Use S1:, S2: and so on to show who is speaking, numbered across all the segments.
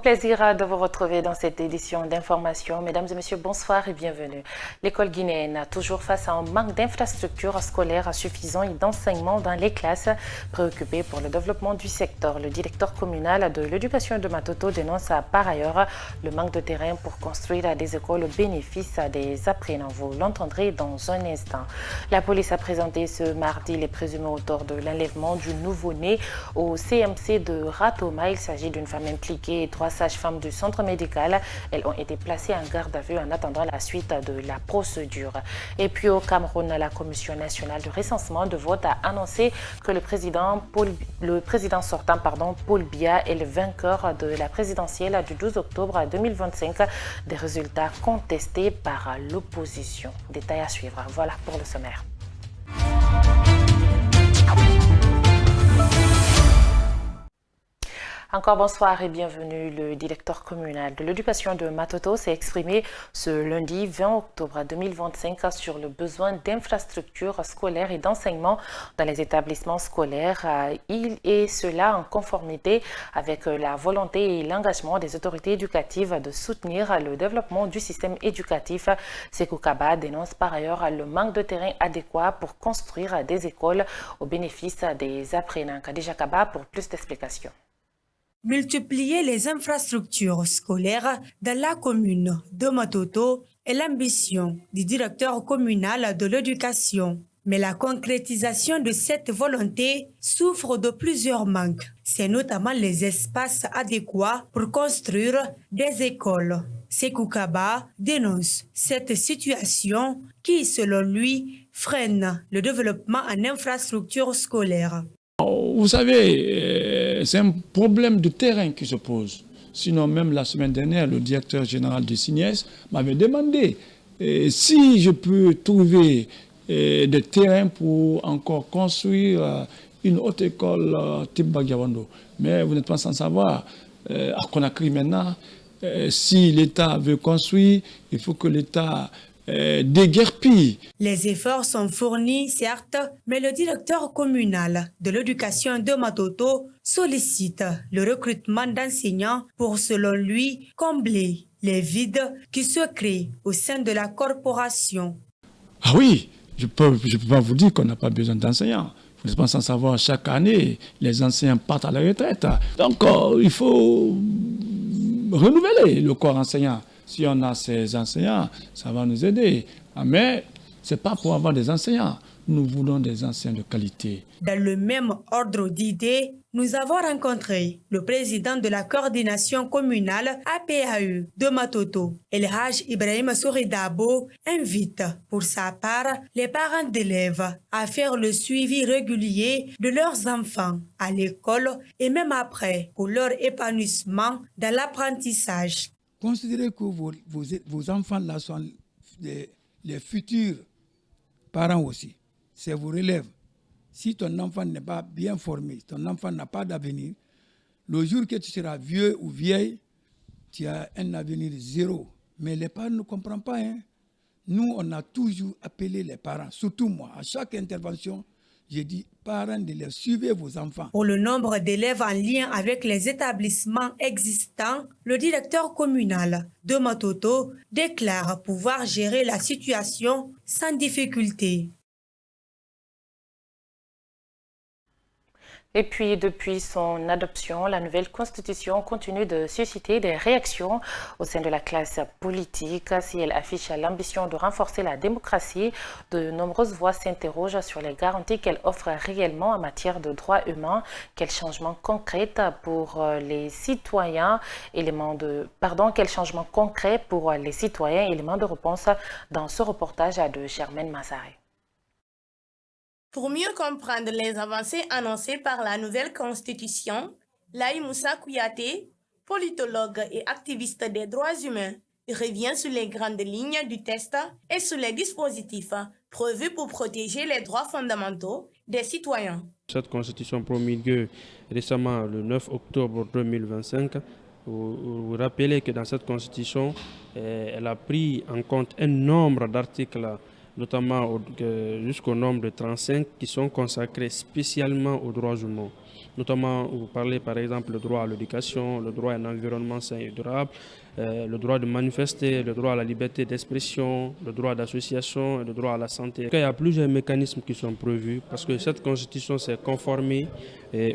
S1: plaisir de vous retrouver dans cette édition d'information. Mesdames et messieurs, bonsoir et bienvenue. L'école guinéenne a toujours face à un manque d'infrastructures scolaires suffisant et d'enseignement dans les classes. Préoccupé pour le développement du secteur, le directeur communal de l'éducation de Matoto dénonce par ailleurs le manque de terrain pour construire des écoles au bénéfice des apprenants. Vous l'entendrez dans un instant. La police a présenté ce mardi les présumés auteurs de l'enlèvement du nouveau-né au CMC de Ratoma. Il s'agit d'une femme impliquée et 3 sages-femmes du centre médical. Elles ont été placées en garde à vue en attendant la suite de la procédure. Et puis au Cameroun, la Commission nationale de recensement de vote a annoncé que le président sortant, Paul Biya, est le vainqueur de la présidentielle du 12 octobre 2025. Des résultats contestés par l'opposition. Détail à suivre. Voilà pour le sommaire. Encore bonsoir et bienvenue. Le directeur communal de l'éducation de Matoto s'est exprimé ce lundi 20 octobre 2025 sur le besoin d'infrastructures scolaires et d'enseignement dans les établissements scolaires. Il est cela en conformité avec la volonté et l'engagement des autorités éducatives de soutenir le développement du système éducatif. Sekou Kaba dénonce par ailleurs le manque de terrain adéquat pour construire des écoles au bénéfice des apprenants. Khadija Kaba pour plus d'explications.
S2: Multiplier les infrastructures scolaires dans la commune de Matoto est l'ambition du directeur communal de l'éducation. Mais la concrétisation de cette volonté souffre de plusieurs manques. C'est notamment les espaces adéquats pour construire des écoles. Sekou Kaba dénonce cette situation qui, selon lui, freine le développement en infrastructures scolaires.
S3: Vous savez, c'est un problème de terrain qui se pose. Sinon, même la semaine dernière, le directeur général du CNES m'avait demandé si je peux trouver des terrains pour encore construire une haute école type Bagiawando. Mais vous n'êtes pas sans savoir, à Conakry maintenant, si l'État veut construire, il faut que l'État déguerpit.
S2: Les efforts sont fournis, certes, mais le directeur communal de l'éducation de Matoto sollicite le recrutement d'enseignants pour, selon lui, combler les vides qui se créent au sein de la corporation.
S3: Ah oui, je peux pas vous dire qu'on n'a pas besoin d'enseignants. Vous n'êtes pas sans savoir, chaque année, les enseignants partent à la retraite. Donc, il faut renouveler le corps enseignant. Si on a ces enseignants, ça va nous aider. Mais ce n'est pas pour avoir des enseignants. Nous voulons des enseignants de qualité.
S2: Dans le même ordre d'idées, nous avons rencontré le président de la coordination communale APAU de Matoto. El Haj Ibrahim Souridabo invite pour sa part les parents d'élèves à faire le suivi régulier de leurs enfants à l'école et même après pour leur épanouissement dans l'apprentissage.
S4: Considérez que vos enfants-là sont les futurs parents aussi. C'est vos relèves. Si ton enfant n'est pas bien formé, ton enfant n'a pas d'avenir, le jour que tu seras vieux ou vieille, tu as un avenir zéro. Mais les parents ne comprennent pas. Nous, on a toujours appelé les parents, surtout moi, à chaque intervention, j'ai dit, parents d'élèves, suivez vos enfants.
S2: Pour le nombre d'élèves en lien avec les établissements existants, le directeur communal de Matoto déclare pouvoir gérer la situation sans difficulté.
S1: Et puis, depuis son adoption, la nouvelle constitution continue de susciter des réactions au sein de la classe politique. Si elle affiche l'ambition de renforcer la démocratie, de nombreuses voix s'interrogent sur les garanties qu'elle offre réellement en matière de droits humains. Quels changements concrets pour les citoyens, quels changements concrets pour les citoyens, éléments de réponse dans ce reportage de Germaine Massaré.
S5: Pour mieux comprendre les avancées annoncées par la nouvelle constitution, Laï Moussa Kouyaté, politologue et activiste des droits humains, revient sur les grandes lignes du texte et sur les dispositifs prévus pour protéger les droits fondamentaux des citoyens.
S6: Cette constitution promulguée récemment le 9 octobre 2025, vous rappelez que dans cette constitution, elle a pris en compte un nombre d'articles notamment jusqu'au nombre de 35 qui sont consacrés spécialement aux droits humains. Notamment, vous parlez par exemple le droit à l'éducation, le droit à un environnement sain et durable, le droit de manifester, le droit à la liberté d'expression, le droit d'association et le droit à la santé. Il y a plusieurs mécanismes qui sont prévus parce que cette constitution s'est conformée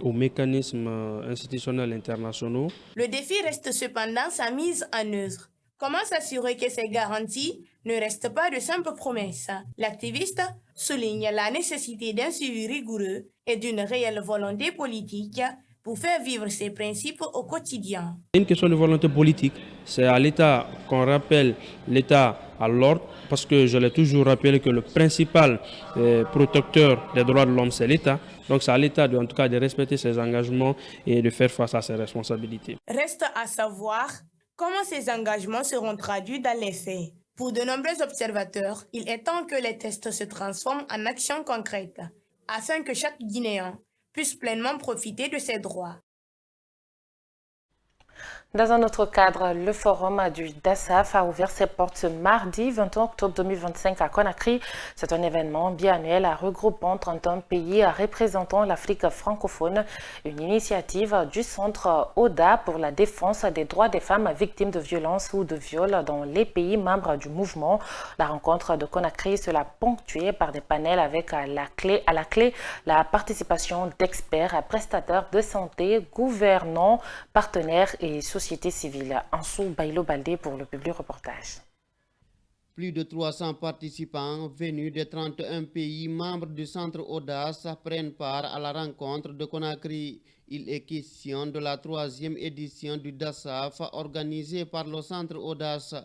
S6: aux mécanismes institutionnels internationaux.
S5: Le défi reste cependant sa mise en œuvre. Comment s'assurer que ces garanties ne restent pas de simples promesses? L'activiste souligne la nécessité d'un suivi rigoureux et d'une réelle volonté politique pour faire vivre ces principes au quotidien.
S6: C'est une question de volonté politique. C'est à l'État qu'on rappelle l'État à l'ordre, parce que je l'ai toujours rappelé que le principal protecteur des droits de l'homme, c'est l'État. Donc c'est à l'État en tout cas de respecter ses engagements et de faire face à ses responsabilités.
S5: Reste à savoir comment ces engagements seront traduits dans les faits. Pour de nombreux observateurs, il est temps que les tests se transforment en actions concrètes, afin que chaque Guinéen puisse pleinement profiter de ses droits.
S1: Dans un autre cadre, le forum du DASAF a ouvert ses portes ce mardi 21 octobre 2025 à Conakry. C'est un événement biannuel regroupant 31 pays représentant l'Afrique francophone, une initiative du centre ODA pour la défense des droits des femmes victimes de violences ou de viols dans les pays membres du mouvement. La rencontre de Conakry sera ponctuée par des panels avec à la clé la participation d'experts, prestataires de santé, gouvernants, partenaires et société civile. Ansou Bailo Baldé pour le public reportage.
S7: Plus de 300 participants venus de 31 pays membres du centre Audace prennent part à la rencontre de Conakry. Il est question de la 3e édition du DASAF organisée par le centre Audace,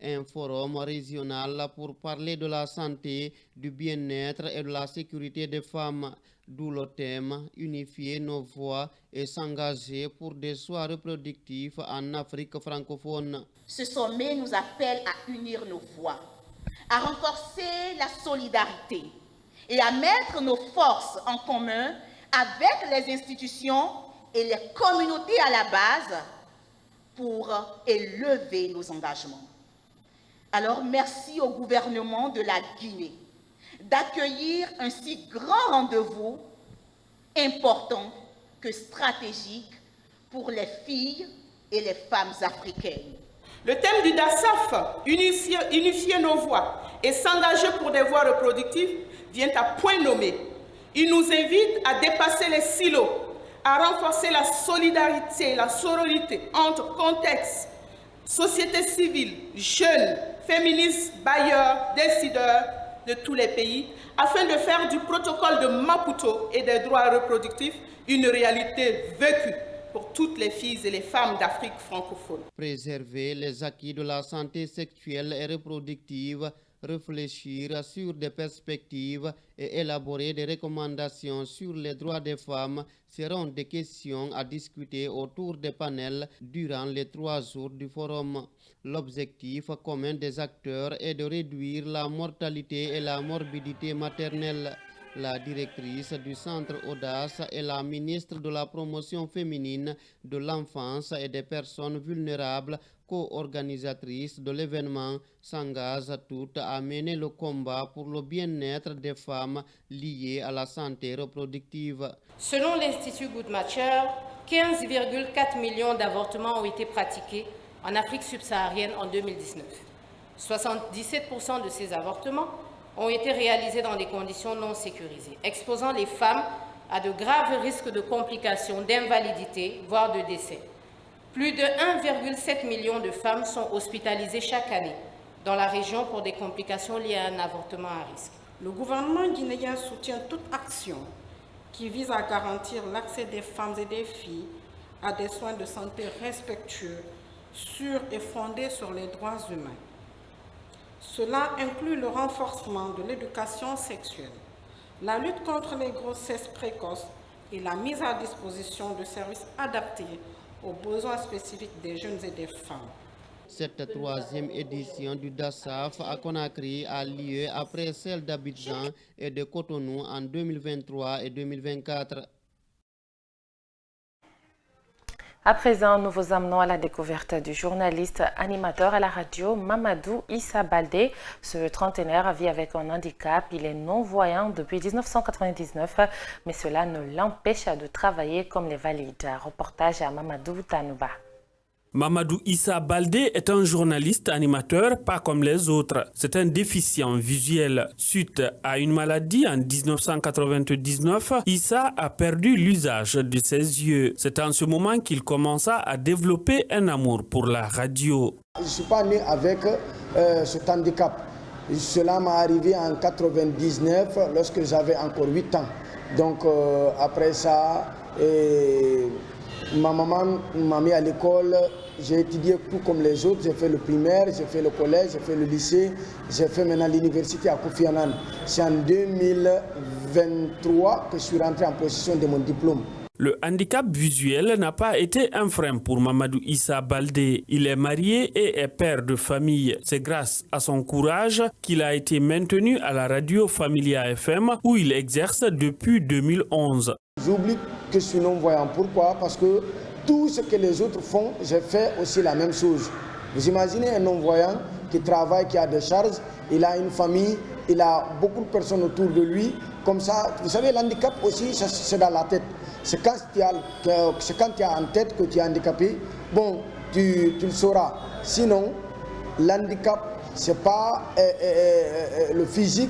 S7: un forum régional pour parler de la santé, du bien-être et de la sécurité des femmes. D'où le thème « Unifier nos voix et s'engager pour des choix reproductifs en Afrique francophone ».
S8: Ce sommet nous appelle à unir nos voix, à renforcer la solidarité et à mettre nos forces en commun avec les institutions et les communautés à la base pour élever nos engagements. Alors merci au gouvernement de la Guinée d'accueillir un si grand rendez-vous important que stratégique pour les filles et les femmes africaines.
S9: Le thème du DASAF, unifier nos voix et s'engager pour des voix reproductives, vient à point nommé. Il nous invite à dépasser les silos, à renforcer la solidarité, la sororité entre contextes, société civile, jeunes, féministes, bailleurs, décideurs de tous les pays, afin de faire du protocole de Maputo et des droits reproductifs une réalité vécue pour toutes les filles et les femmes d'Afrique francophone.
S7: Préserver les acquis de la santé sexuelle et reproductive, réfléchir sur des perspectives et élaborer des recommandations sur les droits des femmes seront des questions à discuter autour des panels durant les 3 jours du forum. L'objectif commun des acteurs est de réduire la mortalité et la morbidité maternelle. La directrice du centre Audace et la ministre de la promotion féminine, de l'enfance et des personnes vulnérables, co-organisatrice de l'événement, s'engagent toutes à mener le combat pour le bien-être des femmes liées à la santé reproductive.
S10: Selon l'Institut Guttmacher, 15,4 millions d'avortements ont été pratiqués en Afrique subsaharienne en 2019. 77% de ces avortements ont été réalisés dans des conditions non sécurisées, exposant les femmes à de graves risques de complications, d'invalidité, voire de décès. Plus de 1,7 million de femmes sont hospitalisées chaque année dans la région pour des complications liées à un avortement à risque.
S11: Le gouvernement guinéen soutient toute action qui vise à garantir l'accès des femmes et des filles à des soins de santé respectueux, sûrs et fondés sur les droits humains. Cela inclut le renforcement de l'éducation sexuelle, la lutte contre les grossesses précoces et la mise à disposition de services adaptés aux besoins spécifiques des jeunes et des femmes.
S7: Cette 3e édition du DASAF à Conakry a lieu après celle d'Abidjan et de Cotonou en 2023 et 2024.
S1: À présent, nous vous amenons à la découverte du journaliste animateur à la radio Mamadou Issa Baldé. Ce trentenaire vit avec un handicap. Il est non-voyant depuis 1999, mais cela ne l'empêche de travailler comme les valides. Reportage à Mamadou Tanouba.
S12: Mamadou Issa Baldé est un journaliste animateur pas comme les autres. C'est un déficient visuel. Suite à une maladie en 1999, Issa a perdu l'usage de ses yeux. C'est en ce moment qu'il commença à développer un amour pour la radio.
S13: Je ne suis pas né avec cet handicap. Cela m'est arrivé en 1999 lorsque j'avais encore 8 ans. Donc après ça, ma maman m'a mis à l'école, j'ai étudié tout comme les autres, j'ai fait le primaire, j'ai fait le collège, j'ai fait le lycée, j'ai fait maintenant l'université à Kofi Annan. C'est en 2023 que je suis rentré en possession de mon diplôme.
S12: Le handicap visuel n'a pas été un frein pour Mamadou Issa Baldé. Il est marié et est père de famille. C'est grâce à son courage qu'il a été maintenu à la radio Familia FM où il exerce depuis 2011.
S13: J'oublie que je suis non-voyant. Pourquoi? Parce que tout ce que les autres font, j'ai fait aussi la même chose. Vous imaginez un non-voyant qui travaille, qui a des charges, il a une famille, il a beaucoup de personnes autour de lui. Comme ça, vous savez, l'handicap aussi, c'est dans la tête. C'est quand tu as en tête que tu es handicapé, bon, tu le sauras. Sinon, l'handicap, ce n'est pas le physique,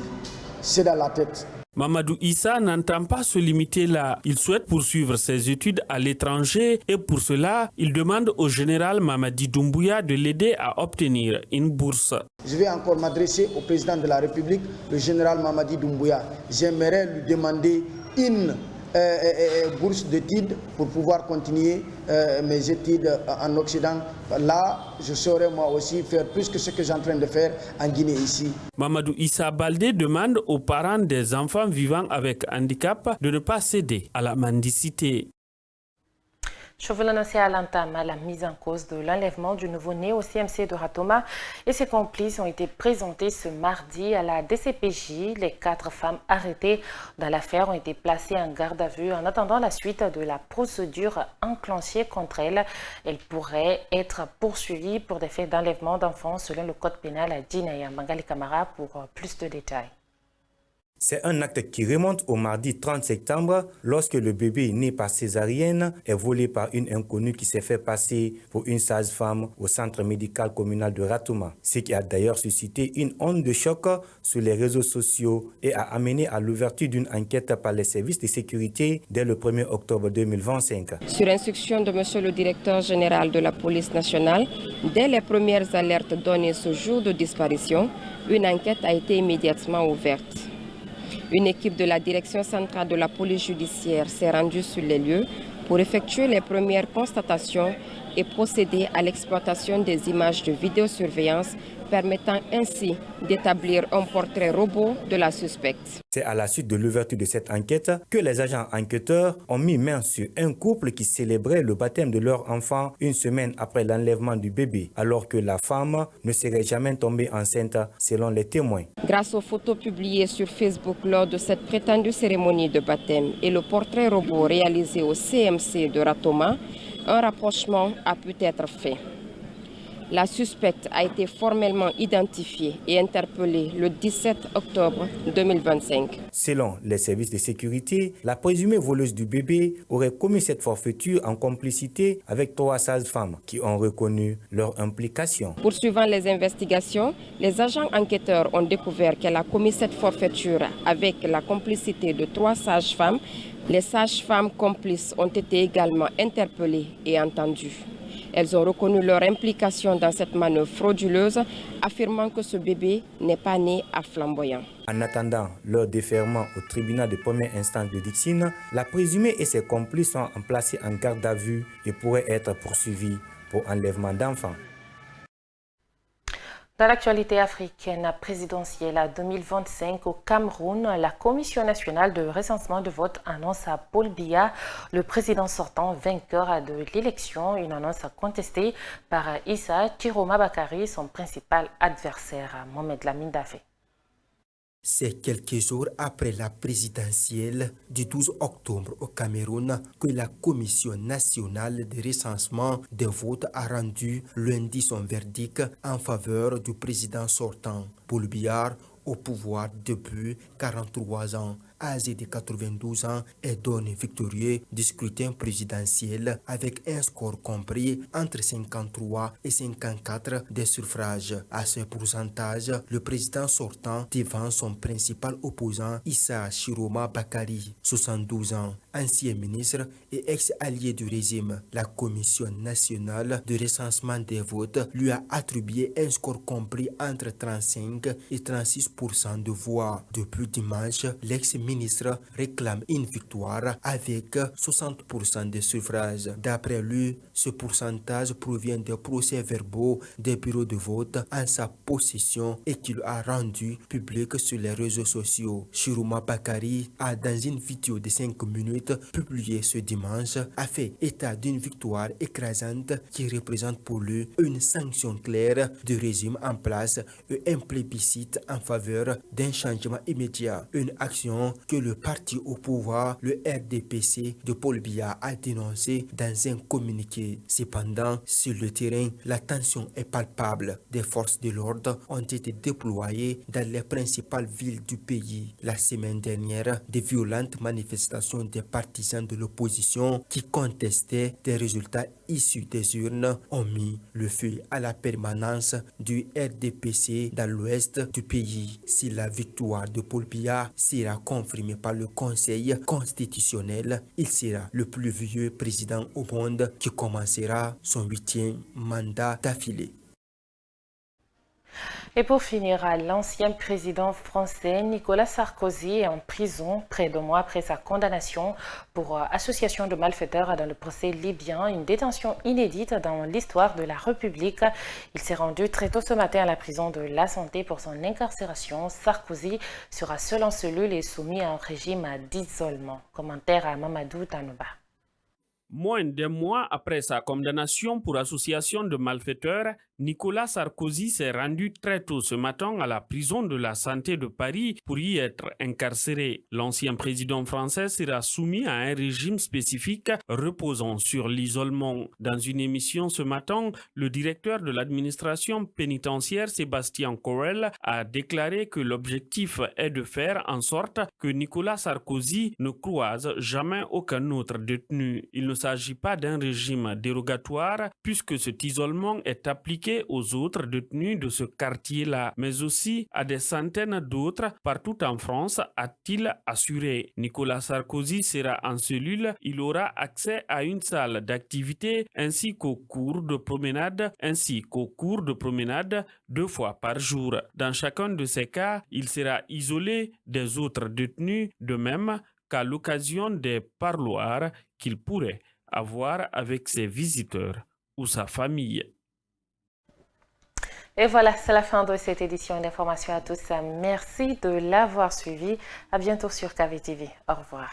S13: c'est dans la tête.
S12: Mamadou Issa n'entend pas se limiter là. Il souhaite poursuivre ses études à l'étranger et pour cela, il demande au général Mamadi Doumbouya de l'aider à obtenir une bourse.
S13: Je vais encore m'adresser au président de la République, le général Mamadi Doumbouya. J'aimerais lui demander une bourse d'études pour pouvoir continuer mes études en Occident. Là, je saurais moi aussi faire plus que ce que j'ai en train de faire en Guinée ici.
S12: Mamadou Issa Baldé demande aux parents des enfants vivant avec handicap de ne pas céder à la mendicité.
S1: Je vous l'annonçais à l'entame, la mise en cause de l'enlèvement du nouveau-né au CMC de Ratoma et ses complices ont été présentés ce mardi à la DCPJ. Les 4 femmes arrêtées dans l'affaire ont été placées en garde à vue en attendant la suite de la procédure enclenchée contre elles. Elles pourraient être poursuivies pour des faits d'enlèvement d'enfants selon le code pénal à Dinaïa. Bangali Kamara pour plus de détails.
S14: C'est un acte qui remonte au mardi 30 septembre lorsque le bébé né par césarienne est volé par une inconnue qui s'est fait passer pour une sage-femme au centre médical communal de Ratoma. Ce qui a d'ailleurs suscité une onde de choc sur les réseaux sociaux et a amené à l'ouverture d'une enquête par les services de sécurité dès le 1er octobre 2025.
S15: Sur instruction de monsieur le directeur général de la police nationale, dès les premières alertes données ce jour de disparition, une enquête a été immédiatement ouverte. Une équipe de la direction centrale de la police judiciaire s'est rendue sur les lieux pour effectuer les premières constatations et procéder à l'exploitation des images de vidéosurveillance permettant ainsi d'établir un portrait robot de la suspecte.
S14: C'est à la suite de l'ouverture de cette enquête que les agents enquêteurs ont mis main sur un couple qui célébrait le baptême de leur enfant une semaine après l'enlèvement du bébé, alors que la femme ne serait jamais tombée enceinte selon les témoins.
S15: Grâce aux photos publiées sur Facebook lors de cette prétendue cérémonie de baptême et le portrait robot réalisé au CMC de Ratoma, un rapprochement a pu être fait. La suspecte a été formellement identifiée et interpellée le 17 octobre 2025.
S14: Selon les services de sécurité, la présumée voleuse du bébé aurait commis cette forfaiture en complicité avec 3 sages-femmes qui ont reconnu leur implication.
S15: Poursuivant les investigations, les agents enquêteurs ont découvert qu'elle a commis cette forfaiture avec la complicité de 3 sages-femmes. Les sages-femmes complices ont été également interpellées et entendues. Elles ont reconnu leur implication dans cette manœuvre frauduleuse, affirmant que ce bébé n'est pas né à Flamboyant.
S14: En attendant leur défèrement au tribunal de première instance de Dixine, la présumée et ses complices sont placés en garde à vue et pourraient être poursuivis pour enlèvement d'enfants.
S1: Dans l'actualité africaine présidentielle 2025 au Cameroun, la Commission nationale de recensement de vote annonce à Paul Biya, le président sortant, vainqueur de l'élection. Une annonce contestée par Issa Chiroma Bakary, son principal adversaire, Mohamed Lamine Dafé.
S16: C'est quelques jours après la présidentielle du 12 octobre au Cameroun que la Commission nationale de recensement des votes a rendu lundi son verdict en faveur du président sortant, Paul Biya, au pouvoir depuis 43 ans. Âgé de 92 ans, est donné victorieux du scrutin présidentiel avec un score compris entre 53 et 54 des suffrages. À ce pourcentage, le président sortant devant son principal opposant Issa Chiroma Bakari, 72 ans, ancien ministre et ex-allié du régime. La Commission nationale de recensement des votes lui a attribué un score compris entre 35 et 36% de voix. Depuis dimanche, l'ex-ministre réclame une victoire avec 60% des suffrages. D'après lui, ce pourcentage provient des procès-verbaux des bureaux de vote en sa possession et qu'il a rendu public sur les réseaux sociaux. Chiroma Bakari a, dans une vidéo de 5 minutes publiée ce dimanche, a fait état d'une victoire écrasante qui représente pour lui une sanction claire du régime en place et un plébiscite en faveur d'un changement immédiat. Une action que le parti au pouvoir, le RDPC de Paul Biya, a dénoncé dans un communiqué. Cependant, sur le terrain, la tension est palpable. Des forces de l'ordre ont été déployées dans les principales villes du pays. La semaine dernière, des violentes manifestations des partisans de l'opposition qui contestaient des résultats issus des urnes ont mis le feu à la permanence du RDPC dans l'ouest du pays. Si la victoire de Paul Biya sera confirmée par le Conseil constitutionnel, il sera le plus vieux président au monde qui commencera son 8e mandat d'affilée.
S1: Et pour finir, l'ancien président français Nicolas Sarkozy est en prison près de mois après sa condamnation pour association de malfaiteurs dans le procès libyen, une détention inédite dans l'histoire de la République. Il s'est rendu très tôt ce matin à la prison de la Santé pour son incarcération. Sarkozy sera seul en cellule et soumis à un régime d'isolement. Commentaire à Mamadou Tanouba.
S12: Moins d'un mois après sa condamnation pour association de malfaiteurs, Nicolas Sarkozy s'est rendu très tôt ce matin à la prison de la Santé de Paris pour y être incarcéré. L'ancien président français sera soumis à un régime spécifique reposant sur l'isolement. Dans une émission ce matin, le directeur de l'administration pénitentiaire Sébastien Corel a déclaré que l'objectif est de faire en sorte que Nicolas Sarkozy ne croise jamais aucun autre détenu. Il ne s'agit pas d'un régime dérogatoire puisque cet isolement est appliqué aux autres détenus de ce quartier-là, mais aussi à des centaines d'autres partout en France, a-t-il assuré. Nicolas Sarkozy sera en cellule, il aura accès à une salle d'activité ainsi qu'aux cours de promenade, 2 fois par jour. Dans chacun de ces cas, il sera isolé des autres détenus, de même qu'à l'occasion des parloirs qu'il pourrait avoir avec ses visiteurs ou sa famille.
S1: Et voilà, c'est la fin de cette édition d'information à tous. Merci de l'avoir suivi. À bientôt sur KVTV. Au revoir.